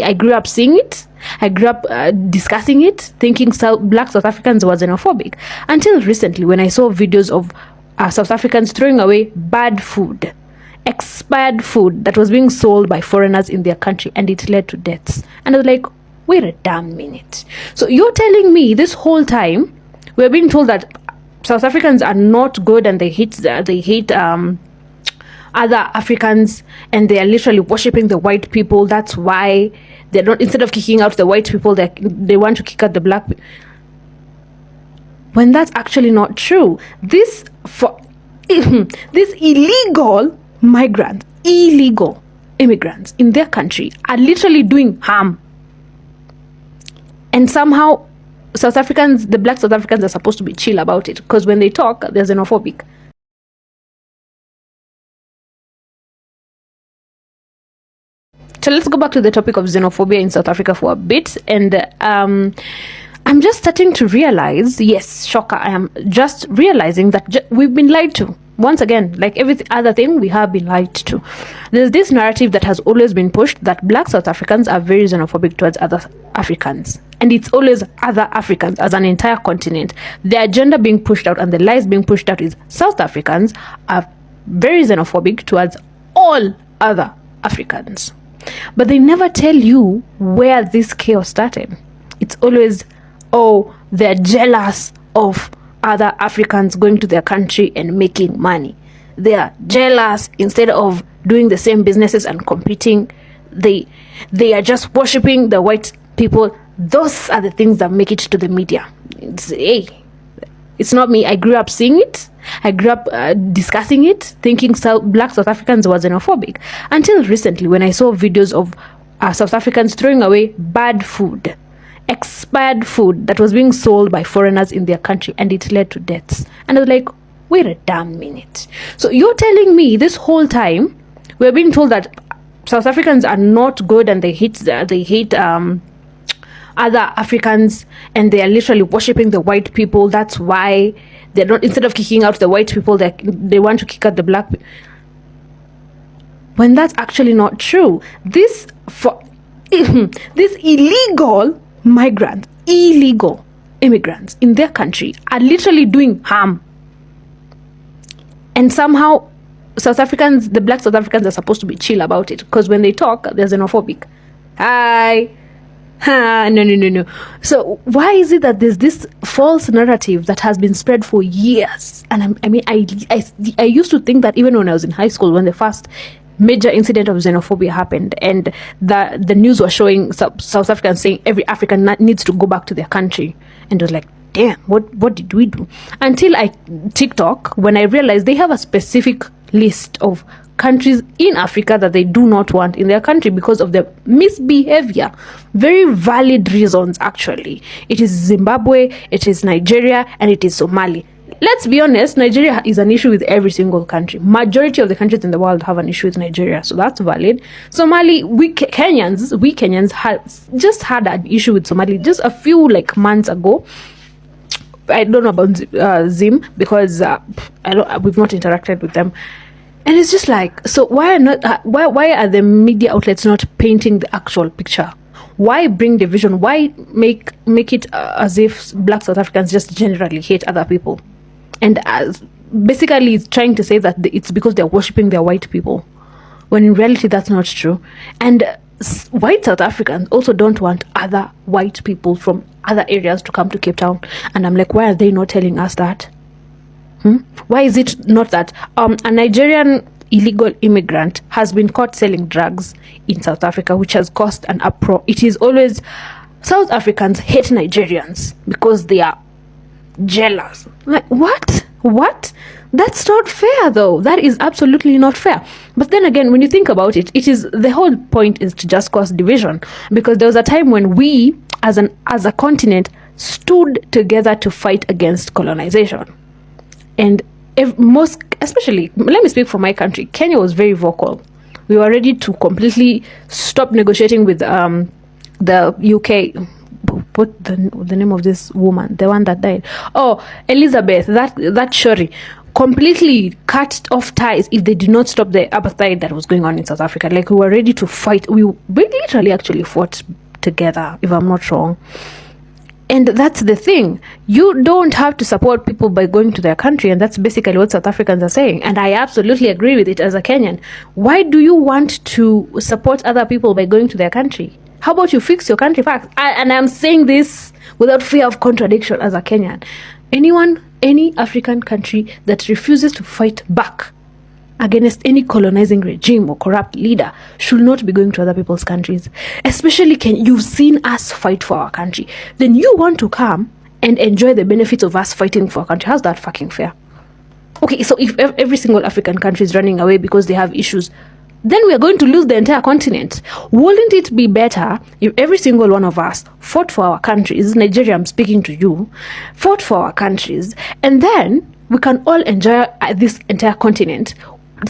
I grew up seeing it. I grew up discussing it, thinking black South Africans were xenophobic. Until recently, when I saw videos of South Africans throwing away bad food, expired food that was being sold by foreigners in their country, and it led to deaths. And I was like, wait a damn minute. So you're telling me this whole time we're being told that South Africans are not good and they hate other Africans, and they are literally worshipping the white people. That's why they're not, instead of kicking out the white people, they want to kick out the black people. When that's actually not true. These illegal migrants, illegal immigrants in their country are literally doing harm. And somehow South Africans, the black South Africans, are supposed to be chill about it, because when they talk, they're xenophobic. So let's go back to the topic of xenophobia in South Africa for a bit. And I'm just starting to realize, yes, shocker, I am just realizing that we've been lied to. Once again, like every other thing, we have been lied to. There's this narrative that has always been pushed that black South Africans are very xenophobic towards other Africans. And it's always other Africans as an entire continent. The agenda being pushed out and the lies being pushed out is South Africans are very xenophobic towards all other Africans. But they never tell you where this chaos started. It's always, oh, they're jealous of other Africans going to their country and making money. They are jealous. Instead of doing the same businesses and competing, they are just worshipping the white people. Those are the things that make it to the media. It's not me. I grew up seeing it. I grew up discussing it, thinking black South Africans were xenophobic. Until recently, when I saw videos of South Africans throwing away bad food, expired food that was being sold by foreigners in their country, and it led to deaths. And I was like, wait a damn minute. So you're telling me this whole time we're being told that South Africans are not good and they hate other Africans, and they are literally worshipping the white people. That's why they're not, instead of kicking out the white people, they want to kick out the black people. When that's actually not true. These illegal migrants, illegal immigrants in their country are literally doing harm. And somehow South Africans, the black South Africans, are supposed to be chill about it, because when they talk, they're xenophobic. No. So why is it that there's this false narrative that has been spread for years? And I used to think that even when I was in high school, when the first major incident of xenophobia happened, and the news was showing South Africans saying every African needs to go back to their country, and it was like, damn, what did we do? Until TikTok, when I realized they have a specific list of countries in Africa that they do not want in their country because of their misbehavior. Very valid reasons, actually. It is Zimbabwe, it is Nigeria, and it is Somali. Let's be honest, Nigeria is an issue with every single country. Majority of the countries in the world have an issue with Nigeria, so that's valid. Somali, we Kenyans just had an issue with Somali just a few months ago. I don't know about Zim because we've not interacted with them. And it's just like, so why are the media outlets not painting the actual picture? Why bring division? Why make it as if black South Africans just generally hate other people? And basically it's trying to say that it's because they're worshipping their white people, when in reality that's not true. And white South Africans also don't want other white people from other areas to come to Cape Town. And I'm like, why are they not telling us that? Why is it not that a Nigerian illegal immigrant has been caught selling drugs in South Africa, which has caused an uproar? It is always South Africans hate Nigerians because they are jealous. Like, what? That's not fair, though. That is absolutely not fair. But then again, when you think about it, the whole point is to just cause division, because there was a time when we as a continent stood together to fight against colonization. And especially, let me speak for my country, Kenya was very vocal. We were ready to completely stop negotiating with the UK. What the name of this woman, the one that died? Oh, Elizabeth, that Shori. completely cut off ties if they did not stop the apartheid that was going on in South Africa. Like, we were ready to fight. We literally actually fought together, if I'm not wrong. And that's the thing. You don't have to support people by going to their country. And that's basically what South Africans are saying. And I absolutely agree with it as a Kenyan. Why do you want to support other people by going to their country? How about you fix your country first? And I'm saying this without fear of contradiction as a Kenyan. Any African country that refuses to fight back against any colonizing regime or corrupt leader should not be going to other people's countries. Especially you've seen us fight for our country. Then you want to come and enjoy the benefits of us fighting for our country. How's that fucking fair? Okay, so if every single African country is running away because they have issues, then we are going to lose the entire continent. Wouldn't it be better if every single one of us fought for our countries? Nigeria, I'm speaking to you, fought for our countries, and then we can all enjoy this entire continent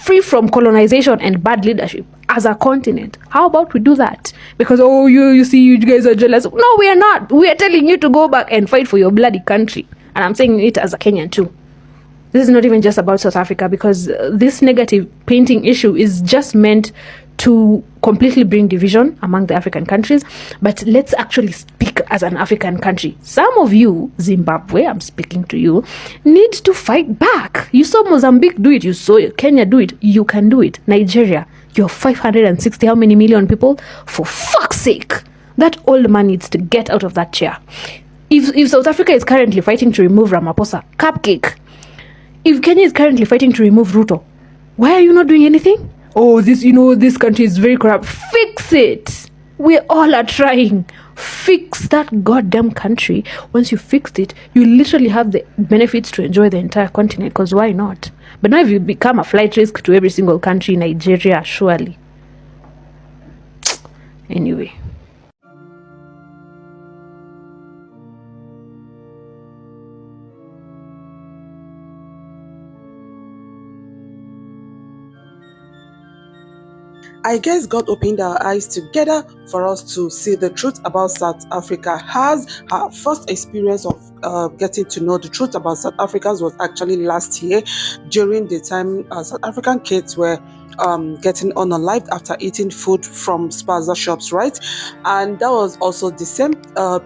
free from colonization and bad leadership as a continent. How about we do that? Because, you see, you guys are jealous. No, we are not. We are telling you to go back and fight for your bloody country. And I'm saying it as a Kenyan too. This is not even just about South Africa, because this negative painting issue is just meant to completely bring division among the African countries. But let's actually speak as an African country. Some of you, Zimbabwe, I'm speaking to you, need to fight back. You saw Mozambique do it. You saw Kenya do it. You can do it. Nigeria, you're 560 how many million people? For fuck's sake. That old man needs to get out of that chair. If South Africa is currently fighting to remove Ramaphosa, cupcake. If Kenya is currently fighting to remove Ruto, why are you not doing anything? This country is very corrupt. Fix it. We all are trying. Fix that goddamn country. Once you fixed it, you literally have the benefits to enjoy the entire continent, because why not? But now if you become a flight risk to every single country, Nigeria, surely. Anyway. I guess God opened our eyes together for us to see the truth about South Africa. Has her first experience of getting to know the truth about South Africans was actually last year, during the time South African kids were getting unalived after eating food from spaza shops, right? And that was also the same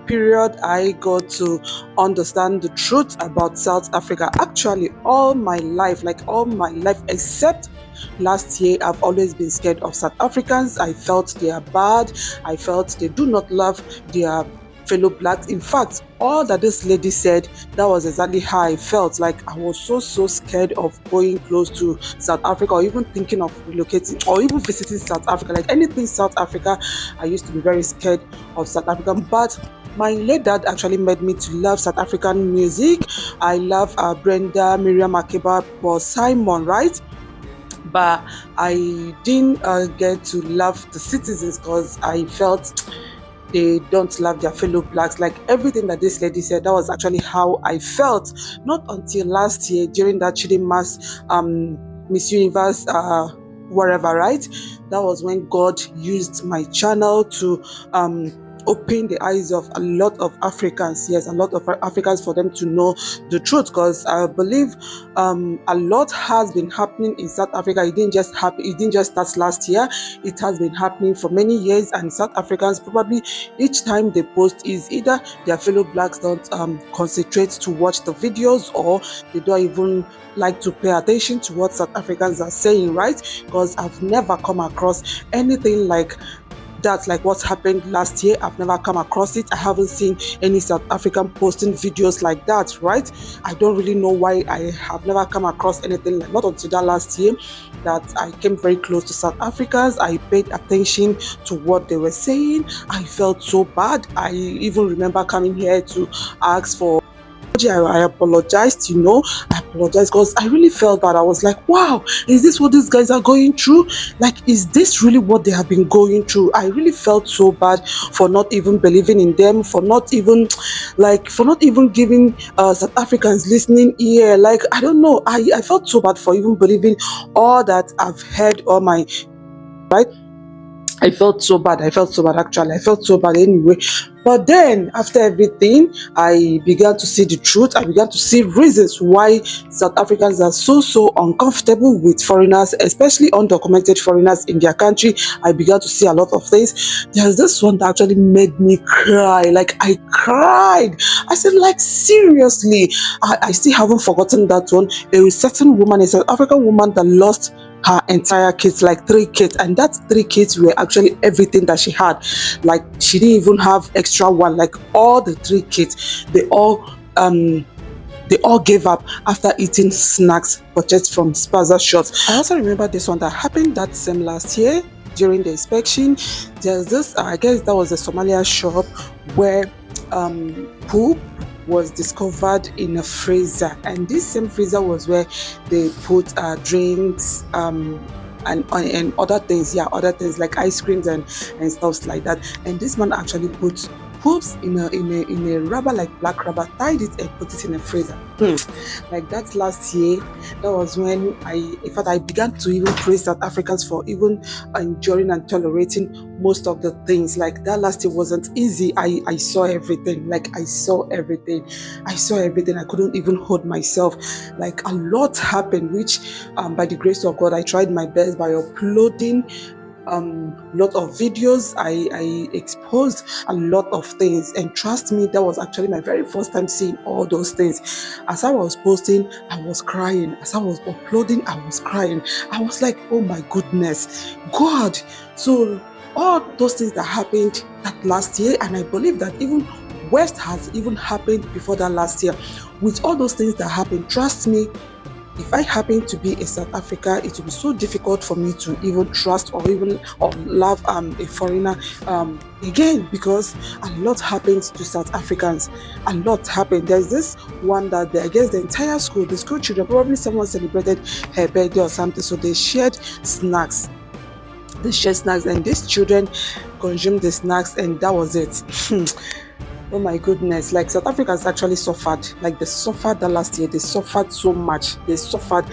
period I got to understand the truth about South Africa. Actually, all my life, except last year, I've always been scared of South Africans. I felt they are bad. I felt they do not love their fellow blacks. In fact, all that this lady said, that was exactly how I felt. Like, I was so scared of going close to South Africa, or even thinking of relocating, or even visiting South Africa. Like, anything South Africa, I used to be very scared of South Africa. But my late dad actually made me to love South African music. I love Brenda, Miriam Makeba, Paul Simon, right? But I didn't get to love the citizens, because I felt they don't love their fellow blacks. Like, everything that this lady said, that was actually how I felt. Not until last year, during that Chidimas Miss Universe whatever, right? That was when God used my channel to open the eyes of a lot of Africans, yes, a lot of Africans, for them to know the truth. Because I believe a lot has been happening in South Africa. It didn't just happen. It didn't just start last year. It has been happening for many years. And South Africans, probably each time they post, is either their fellow blacks don't concentrate to watch the videos, or they don't even like to pay attention to what South Africans are saying, right? Because I've never come across anything like that, like what happened last year. I've never come across it. I haven't seen any South African posting videos like that, right? I don't really know why I have never come across anything like, not until that last year, that I came very close to South Africans. I paid attention to what they were saying. I felt so bad. I even remember coming here to ask for, I apologized, I apologized, because I really felt bad. I was like, wow, is this what these guys are going through? Like, is this really what they have been going through? I really felt so bad for not even believing in them, for not even giving South Africans listening ear. Like, I don't know, I felt so bad for even believing all that I've heard all my, right? I felt so bad. I felt so bad, actually. I felt so bad anyway. But then, after everything, I began to see the truth. I began to see reasons why South Africans are so uncomfortable with foreigners, especially undocumented foreigners in their country. I began to see a lot of things. There's this one that actually made me cry. Like, I cried. I said, like, seriously. I still haven't forgotten that one. A certain woman, a South African woman that lost her entire kids, like 3 kids, and that 3 kids were actually everything that she had. Like, she didn't even have extra one. Like, all the 3 kids, they all gave up after eating snacks purchased from Spaza shops. I also remember this one that happened that same last year during the inspection. There's this, I guess that was a Somalia shop where poop was discovered in a freezer, and this same freezer was where they put drinks and other things, other things like ice creams and stuff like that. And this man actually put poops in a rubber, like black rubber, tied it and put it in a freezer. Like, that last year, that was when in fact, I began to even praise South Africans for even enduring and tolerating most of the things. Like, that last year wasn't easy. I saw everything. Like, I saw everything. I couldn't even hold myself. Like, a lot happened, which by the grace of God, I tried my best by uploading lot of videos. I exposed a lot of things, and trust me, that was actually my very first time seeing all those things. As I was posting, I was crying. As I was uploading, I was crying. I was like, oh my goodness, God. So all those things that happened that last year, and I believe that even West has even happened before that last year. With all those things that happened, trust me, if I happen to be a South Africa, it will be so difficult for me to even trust or love a foreigner again, because a lot happens to South Africans. A lot happened. There's this one that I guess the entire school, the school children, probably someone celebrated her birthday or something, so they shared snacks. And these children consumed the snacks, and that was it. Oh my goodness, like, South Africans actually suffered. Like, they suffered that last year. They suffered so much. They suffered.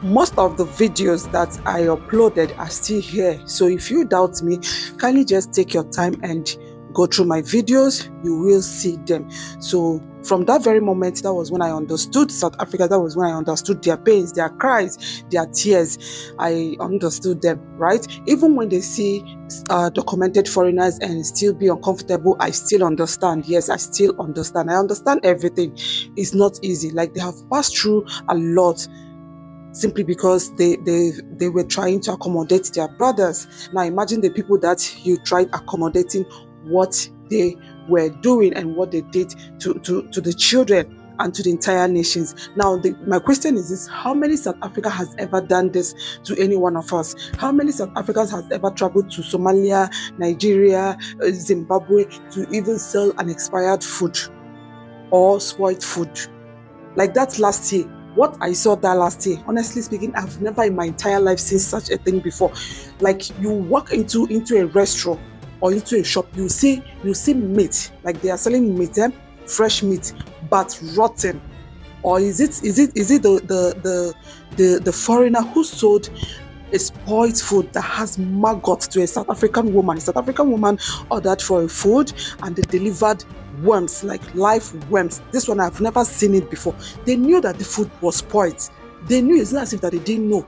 Most of the videos that I uploaded are still here. So if you doubt me, kindly just take your time and go through my videos. You will see them. So from that very moment, that was when I understood South Africa. That was when I understood their pains, their cries, their tears. I understood them, right? Even when they see documented foreigners and still be uncomfortable, I still understand. Yes, I still understand. I understand everything. It's not easy. Like, they have passed through a lot, simply because they were trying to accommodate their brothers. Now imagine the people that you tried accommodating, what they were doing and what they did to the children and to the entire nations. Now, my question is this: how many South Africa has ever done this to any one of us? How many South Africans has ever traveled to Somalia, Nigeria, Zimbabwe to even sell an expired food or spoiled food? Like, that last year, what I saw that last year, honestly speaking, I've never in my entire life seen such a thing before. Like, you walk into a restaurant or into a shop, you see meat, like they are selling meat, fresh meat, but rotten. Or is it the foreigner who sold a spoiled food that has maggot to a South African woman? A South African woman ordered for a food, and they delivered worms, like live worms. This one, I've never seen it before. They knew that the food was spoiled. They knew. It's not as if that they didn't know.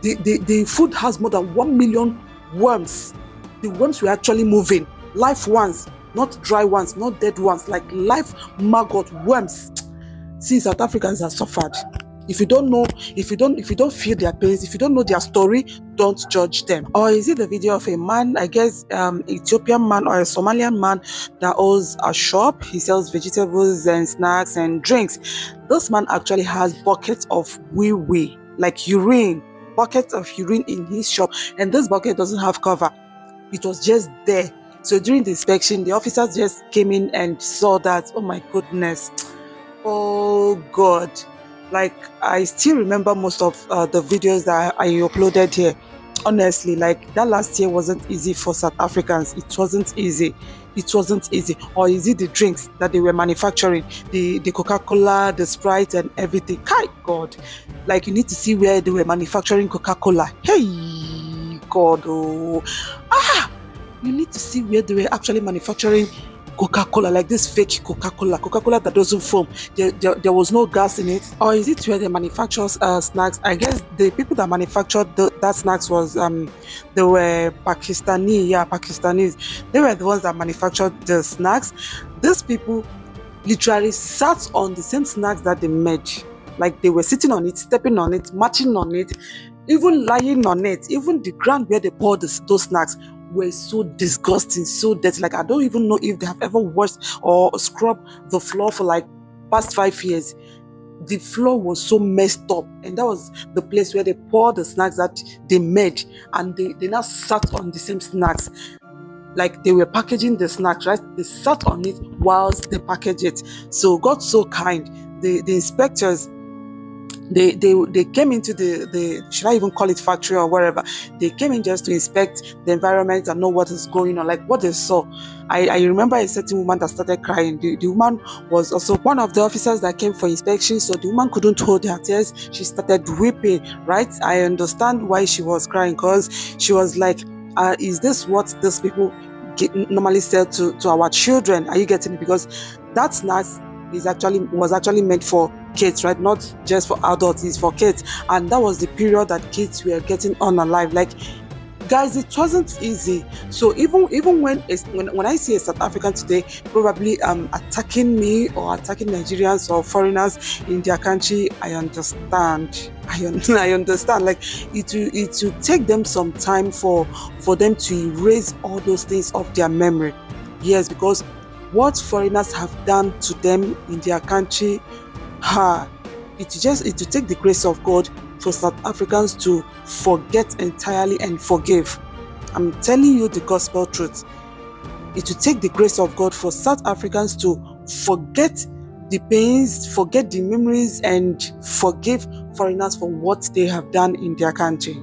The food has more than 1 million worms. The worms were actually moving, live ones, not dry ones, not dead ones, like live maggot worms. See, South Africans have suffered. If you don't know, if you don't feel their pains, if you don't know their story, don't judge them. Or is it the video of a man, I guess Ethiopian man or a Somalian man that owns a shop? He sells vegetables and snacks and drinks. This man actually has buckets of wee-wee, like urine, buckets of urine in his shop, and this bucket doesn't have cover. It was just there. So during the inspection, the officers just came in and saw that. Oh my goodness. Oh God. Like, I still remember most of the videos that I uploaded here. Honestly, like, that last year wasn't easy for South Africans. It wasn't easy. It wasn't easy. Or is it the drinks that they were manufacturing? The Coca-Cola, the Sprite and everything. Kai God. Like, you need to see where they were manufacturing Coca-Cola. Hey God, oh. You need to see where they were actually manufacturing Coca-Cola, like this fake Coca-Cola that doesn't foam. There was no gas in it. Or is it where they manufacture snacks? I guess the people that manufactured that snacks was they were Pakistanis. They were the ones that manufactured the snacks. These people literally sat on the same snacks that they made. Like they were sitting on it, stepping on it, marching on it, even lying on it. Even the ground where they poured those snacks were so disgusting, so dirty. Like I don't even know if they have ever washed or scrubbed the floor for like past 5 years. The floor was so messed up, and that was the place where they poured the snacks that they made, and they now sat on the same snacks. Like they were packaging the snacks, right? They sat on it whilst they packaged it. So God so kind. The inspectors, they came into the should I even call it factory or wherever. They came in just to inspect the environment and know what is going on, like what they saw. I remember a certain woman that started crying. The woman was also one of the officers that came for inspection, so the woman couldn't hold her tears. She started weeping, right? I understand why she was crying, because she was like, is this what these people normally sell to our children? Are you getting it? Because that snacks was actually meant for kids, right? Not just for adults, it's for kids. And that was the period that kids were getting unalive. Like, guys, it wasn't easy. So even when I see a South African today probably attacking me or attacking Nigerians or foreigners in their country, I understand. I understand. Like it will take them some time for them to erase all those things off their memory. Yes, because what foreigners have done to them in their country, it will take the grace of God for South Africans to forget entirely and forgive. I'm telling you the gospel truth. It will take the grace of God for South Africans to forget the pains, forget the memories, and forgive foreigners for what they have done in their country.